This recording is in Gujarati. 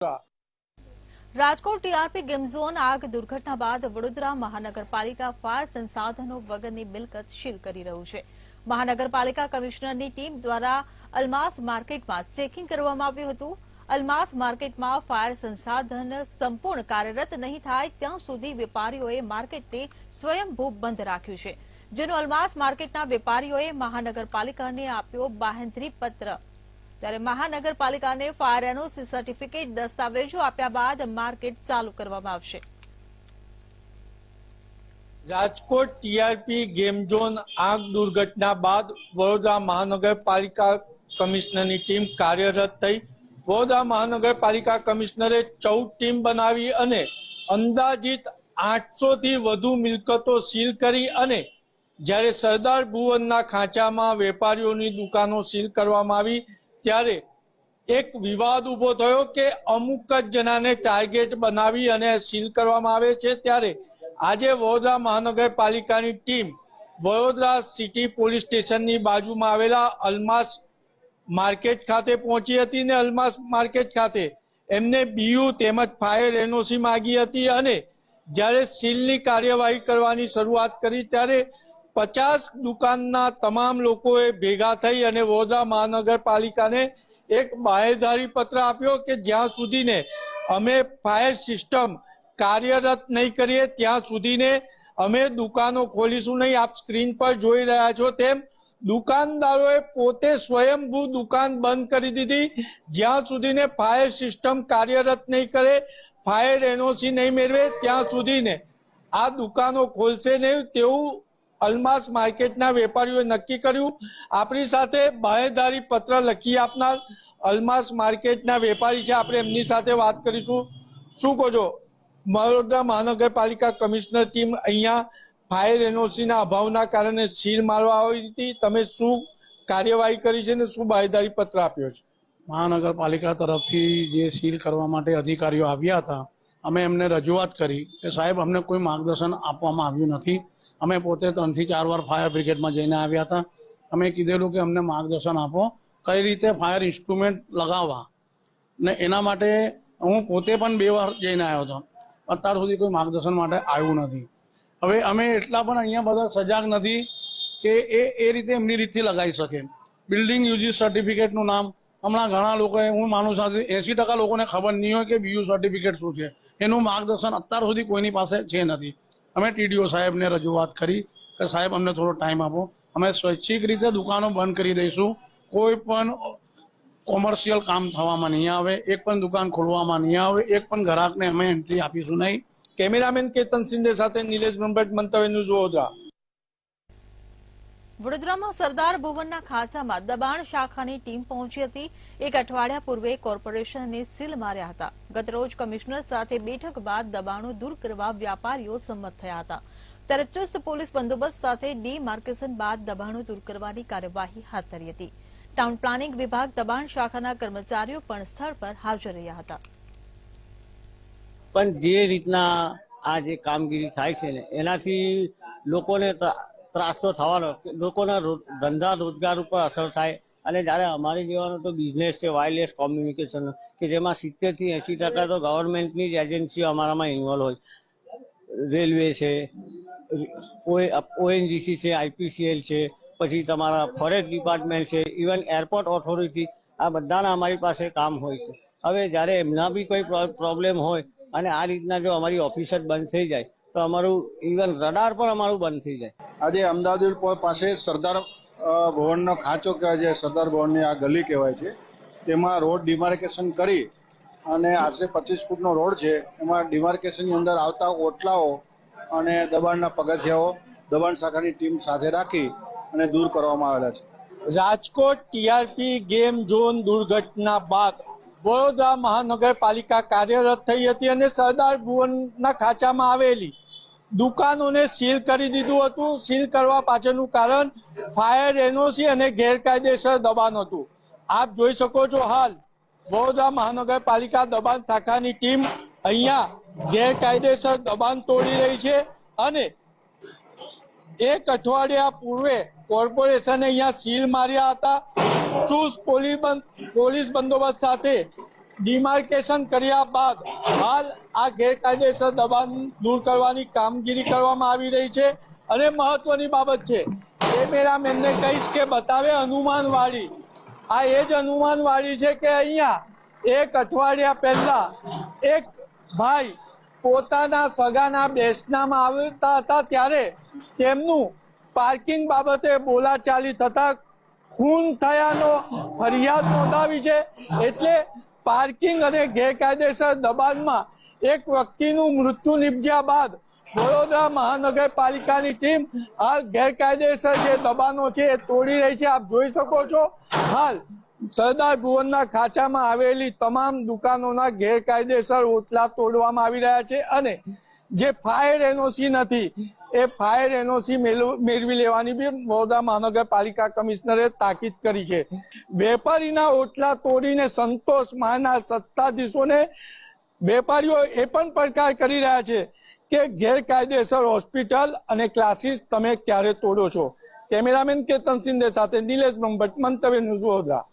રાજકોટ ટીઆરપી ગેમ ઝોન આગ દુર્ઘટના બાદ વડોદરા મહાનગરપાલિકા ફાયર સંસાધનો વગરની મિલકત સીલ કરી રહ્યું છે। મહાનગરપાલિકા કમિશનરની ટીમ દ્વારા અલમાસ માર્કેટમાં ચેકિંગ કરવામાં આવ્યું હતું। અલમાસ માર્કેટમાં ફાયર સંસાધન સંપૂર્ણ કાર્યરત નહીં થાય ત્યાં સુધી વેપારીઓએ માર્કેટને સ્વયંભૂ બંધ રાખ્યું છે, જેનો અલમાસ માર્કેટના વેપારીઓએ મહાનગરપાલિકાને આપ્યો બાહેંધરી પત્ર। ત્યારે મહાનગરપાલિકાને ફાયર એનઓસી સર્ટિફિકેટ દસ્તાવેજો આપ્યા બાદ માર્કેટ ચાલુ કરવામાં આવશે। રાજકોટ ટીઆરપી ગેમ ઝોન આગ દુર્ઘટના બાદ વડોદરા મહાનગરપાલિકા કમિશનરની ટીમ કાર્યરત થઈ। વડોદરા મહાનગરપાલિકા કમિશનરે 14 ટીમ બનાવી અને અંદાજિત 800 થી વધુ મિલકતો સીલ કરી અને જ્યારે સરદાર ભુવનના ખાંચામાં વેપારીઓની દુકાનો સીલ કરવામાં આવી ત્યારે એક વિવાદ ઉભો થયો કે અમુક જ જણાને ટાર્ગેટ બનાવી અને સીલ કરવામાં આવે છે। ત્યારે આજે વડોદરા મહાનગરપાલિકાની ટીમ વડોદરા સિટી પોલીસ સ્ટેશનની બાજુમાં આવેલા અલમાસ માર્કેટ ખાતે પહોંચી હતી અને અલમાસ માર્કેટ ખાતે એમને બીયુ તેમજ ફાયર એનઓસી માંગી હતી અને જ્યારે સીલની કાર્યવાહી કરવાની શરૂઆત કરી ત્યારે 50 દુકાનના તમામ લોકોએ ભેગા થઈ અને વડોદરા મહાનગરપાલિકાને એક બાહેંધરી પત્ર આપ્યો કે જ્યાં સુધીને અમે ફાયર સિસ્ટમ કાર્યરત નહીં કરીએ ત્યાં સુધીને અમે દુકાનો ખોલીશું નહીં। આપ સ્ક્રીન પર જોઈ રહ્યા છો તેમ દુકાનદારોએ પોતે સ્વયંભૂ દુકાન બંધ કરી દીધી જ્યાં સુધીને ફાયર સિસ્ટમ કાર્યરત નહીં કરે, ફાયર એનઓસી નહીં મેળવે ત્યાં સુધીને આ દુકાનો ખોલશે નહીં તેવું અલમાસ માર્કેટના વેપારીઓએ નક્કી કર્યું। આપણી સાથે બાહેંધરી પત્ર લખી આપનાર અલમાસ માર્કેટના વેપારી છે, આપણે એમની સાથે વાત કરીશું। શું કહો છો, વડોદરા મહાનગરપાલિકા કમિશનર ટીમ અહીંયા ફાયર એનઓસીના અભાવના કારણે સીલ મારવા આવી હતી, તમે શું કાર્યવાહી કરી છે અને શું બાહેંધરી પત્ર આપ્યો છે? મહાનગરપાલિકા તરફથી જે સીલ કરવા માટે અધિકારીઓ આવ્યા હતા અમે એમને રજૂઆત કરી કે સાહેબ અમને કોઈ માર્ગદર્શન આપવામાં આવ્યું નથી। અમે પોતે 3 થી 4 વાર ફાયર બ્રિગેડમાં જઈને આવ્યા હતા। અમે કીધેલું કે અમને માર્ગદર્શન આપો કઈ રીતે ફાયર ઇન્સ્ટ્રુમેન્ટ લગાવવા ને એના માટે હું પોતે પણ 2 વાર જઈને આવ્યો હતો, અત્યાર સુધી કોઈ માર્ગદર્શન માટે આવ્યું નથી। હવે અમે એટલા પણ અહીંયા બધા સજાગ નથી કે એ રીતે એમની રીતથી લગાવી શકે। બિલ્ડિંગ યુઝિસ સર્ટિફિકેટનું નામ હમણાં ઘણા લોકોએ, હું માનું છું 80% લોકોને ખબર નહીં હોય કે બીયુ સર્ટિફિકેટ શું છે, એનું માર્ગદર્શન અત્યાર સુધી કોઈની પાસે છે નથી। અમે ટીડીઓ સાહેબને રજૂઆત કરી કે સાહેબ અમને થોડો ટાઈમ આપો, અમે સ્વૈચ્છિક રીતે દુકાનો બંધ કરી દઈશું, કોઈ પણ કોમર્શિયલ કામ થવામાં નહીં આવે, એક પણ દુકાન ખોલવામાં નહીં આવે, એક પણ ગ્રાહકને અમે એન્ટ્રી આપીશું નહીં। કેમેરામેન કેતન સિંધે સાથે નિલેશ બ્રહ્મભટ્ટ, મંતવ્ય ન્યૂઝ વડોદરા। વડોદરામાં સરદાર ભુવનના ખાંચામાં દબાણ શાખાની ટીમ પહોંચી હતી। એક અઠવાડિયા પૂર્વે કોર્પોરેશને સીલ માર્યા હતા। ગતરોજ કમિશનર સાથે બેઠક બાદ દબાણો દૂર કરવા વ્યાપારીઓ સંમત થયા હતા, ત્યારે ચુસ્ત પોલીસ બંદોબસ્ત સાથે ડીમાર્કેશન બાદ દબાણો દૂર કરવાની કાર્યવાહી હાથ ધરી હતી। ટાઉન પ્લાનિંગ વિભાગ દબાણ શાખાના કર્મચારીઓ પણ સ્થળ પર હાજર રહ્યા હતા। પણ જે રીતના આ જે કામગીરી થાય છે ને એનાથી લોકોને ત્રાસ તો થવાનો, લોકોના ધંધા રોજગાર ઉપર અસર થાય અને જ્યારે અમારી જેવાનો તો બિઝનેસ છે વાયરલેસ કોમ્યુનિકેશન કે જેમાં 70 થી 80% તો ગવર્મેન્ટની જ એજન્સીઓ અમારામાં ઇન્વોલ્વ હોય। રેલવે છે, ઓએનજીસી છે, આઈપીસીએલ છે, પછી તમારા ફોરેસ્ટ ડિપાર્ટમેન્ટ છે, ઇવન એરપોર્ટ ઓથોરિટી, આ બધાના અમારી પાસે કામ હોય છે। હવે જ્યારે એમના બી કોઈ પ્રોબ્લેમ હોય અને આ રીતના જો અમારી ઓફિસ જ બંધ થઈ જાય તો અમારું ઇવન રડાર પણ અમારું બંધ થઈ જાય। આજે અમદાવાદ પાસે સરદાર ભવનનો ખાંચો કહેવાય છે, સરદાર ભવનની આ ગલી કહેવાય છે, તેમાં રોડ ડિમાર્કેશન કરી અને આશરે 25 ફૂટનો રોડ છે, એમાં ડિમાર્કેશનની અંદર આવતા ઓટલાઓ અને દબાણના પગથિયાઓ દબાણ શાખાની ટીમ સાથે રાખી અને દૂર કરવામાં આવેલા છે। રાજકોટ ટીઆરપી ગેમ ઝોન દુર્ઘટના બાદ વડોદરા મહાનગરપાલિકા કાર્યરત થઈ હતી અને સરદાર ભુવનના ખાંચામાં આવેલી દુકાનોને સીલ કરી દીધું હતું। સીલ કરવા પાછળનું કારણ ફાયર એનઓસી અને ગેરકાયદેસર દબાણ હતું। આપ જોઈ શકો છો હાલ વડોદરા મહાનગરપાલિકા દબાણ શાખાની ટીમ અહીંયા ગેરકાયદેસર દબાણ તોડી રહી છે અને 1 અઠવાડિયા પૂર્વે કોર્પોરેશને અહીંયા સીલ માર્યા હતા। ચુસ્ત પોલીસ બંદોબસ્ત સાથે ડિમાર્કેશન કર્યા બાદ હાલ આ ગેરકાયદેસર દબાણ દૂર કરવાની કામગીરી કરવામાં આવી રહી છે અને મહત્વની બાબત છે કેમેરામેનને કહીશ કે બતાવે અનુમાનવાડી આ એ જ અનુમાનવાડી છે કે અહીંયા 1 અઠવાડિયા પહેલા એક ભાઈ પોતાના સગાના બેસનામાં આવતા હતા ત્યારે તેમનું પાર્કિંગ બાબતે બોલાચાલી થતા ખૂન થયાનો ફરિયાદ નોંધાવી છે એટલે પાર્કિંગ અને ગેરકાયદેસર દબાણમાં એક વ્યક્તિનું મૃત્યુ નિપજ્યા બાદ વડોદરા મહાનગરપાલિકાની ટીમ હાલ ગેરકાયદેસર જે દબાણો છે એ તોડી રહી છે આપ જોઈ શકો છો હાલ સરદાર ભુવનના ખાંચામાં આવેલી તમામ દુકાનોના ગેરકાયદેસર ઓટલા તોડવામાં આવી રહ્યા છે અને જે ફાયર એનઓસી નથી એ ફાયર એનઓસી મેળવી લેવાની બી વડોદરા મહાનગરપાલિકા કમિશનરે તાકીદ કરી છે વેપારીના ઓટલા તોડીને સંતોષ માનનાર સત્તાધીશોને વેપારીઓ એ પણ પડકાર કરી રહ્યા છે કે ગેરકાયદેસર હોસ્પિટલ અને ક્લાસીસ તમે ક્યારે તોડો છો કેમેરામેન કેતન સિંધે સાથે નિલેશ બ્રહ્મભટ્ટ મંતવ્ય ન્યૂઝ વડોદરા